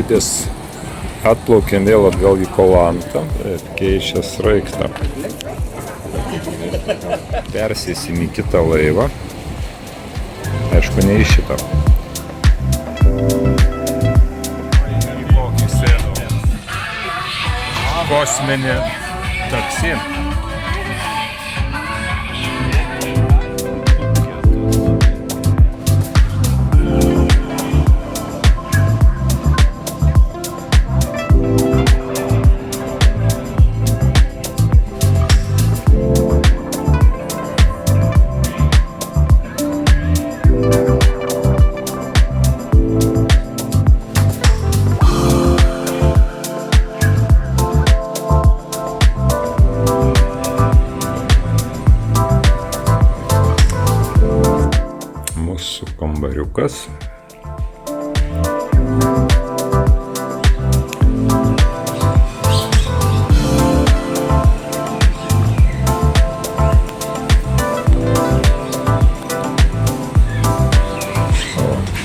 upės atplaukėm vėl atgal į Kolantą ir keičia sraigtą. Persėsim į kitą laivą. Aišku, ne į šitą. Kosminį taksi. Kambariukas.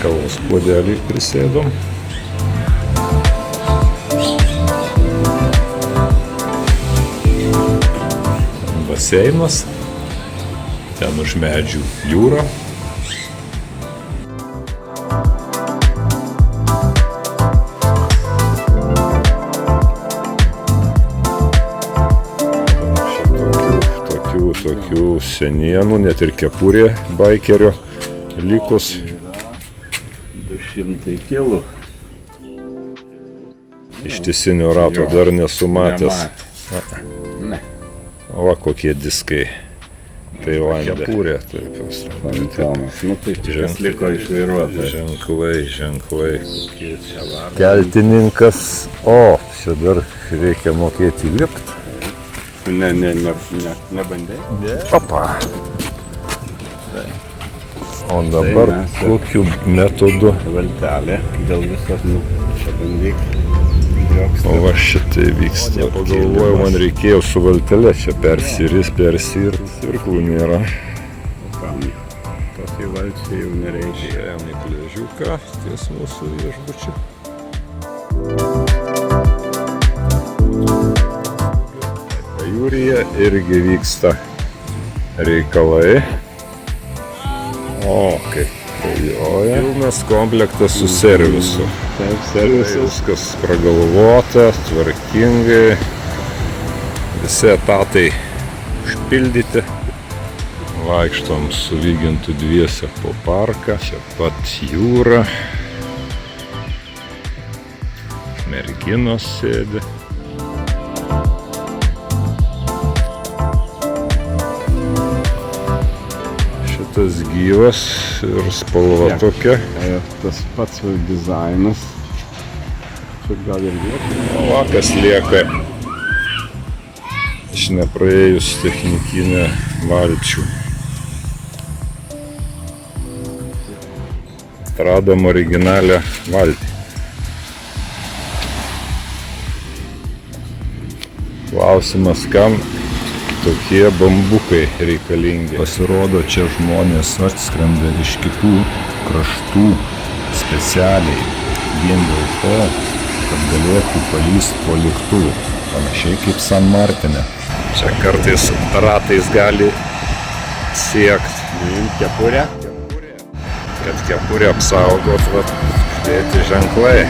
Kavos puodelį prisėdom. Baseinas. Ten už medžių jūra. Tokių senienų, net ir kepurė baikerio likus. 200 kilų. Ištisinio rato dar nesumatęs. Ne. Va kokie diskai. Tailande. Kepurė. Nu tai kas liko iš vairuotojo. Ženklai. Keltininkas. O, čia dar reikia mokėti lipt. Nebandai? Opa. O dabar kokiu metodu? Valtelė, dėl visas, čia bandyk. O va šitai vyksta. Pagalvoju, man reikėjo su valtele čia persirt, svirklų nėra. Tokį valčiai jau nereikia. Ėjom į Pliažiuką, ties mūsų viešbučiu. Jūrija irgi vyksta reikalai. O, kaip pajoja. Pilnas komplektas su servisu. Taip, servisas. Viskas pragalvota, tvarkingai. Visi etatai užpildyti. Vaikštom su Vygintu dviese po parką. Čia pat jūra. Merginos sėdi. Tas gyvas ir spalva tokia. Tas pats dizainas. Čia gal ir lieka. O, kas lieka iš nepraėjus technikinę valčių. Atradom originalią valtį. Klausimas, kam tokie bambukai reikalingi. Pasirodo, čia žmonės atskrenda iš kitų kraštų specialiai, vien dėl to, kad galėtų palyst po lėktuvu, panašiai kaip San Martine. Čia kartais ratais gali siekt. Kepurė. Kad kepurė apsaugot, dėti ženklai.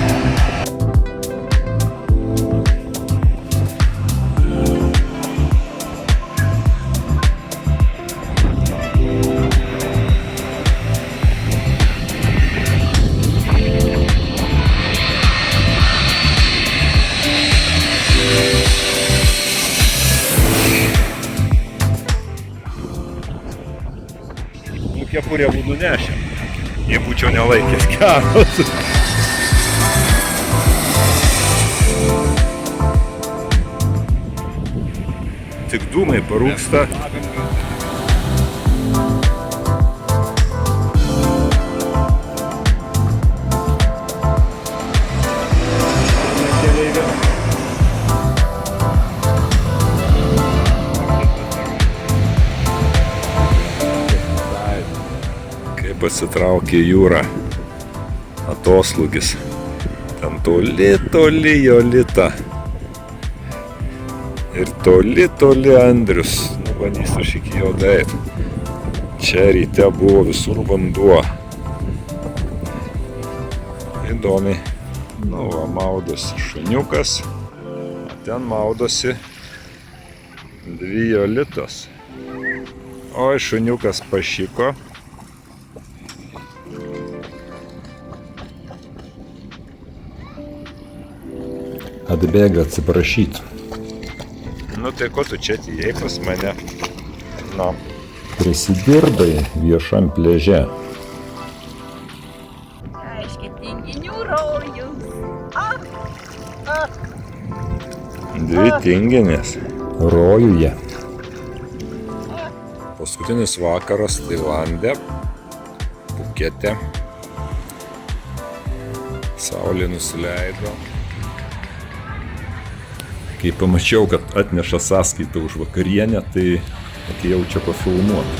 Kepurę būtų nešę, jei būčiau nelaikęs geros. Tik dūmai parūksta. Pasitraukė jūra, atoslūgis, ten toli, toli Jolita. Ir toli, toli Andrius. Nu, bandysiu aš iki jo daeit. Čia ryte buvo visur vanduo. Įdomiai. Nu, va, maudosi šuniukas. Ten maudosi 2 Jolitos. Oi, šuniukas pašiko. Atbėga atsiprašyti. Nu tai ko tu čia atėjai pas mane? Nu. Prisidirbai viešam pliaže. Aiškiai, tinginių rojus. 2 tinginės. Rojuje. Paskutinis vakaras Tailande. Pukete. Saulė nusileido. Kai pamačiau, kad atneša sąskaitą už vakarienę, tai atėjau čia pafilmuoti.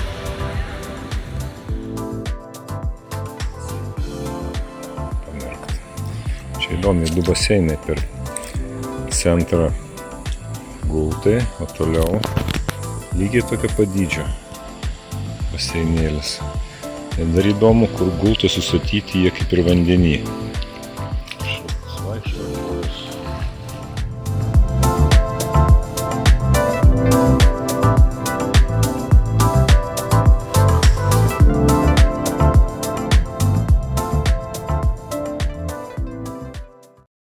Čia įdomiai 2 baseinai per centrą gultai, o toliau lygiai tokio padydžio baseinėlis. Ir dar įdomu, kur gultai susatyti jie kaip ir vandenį.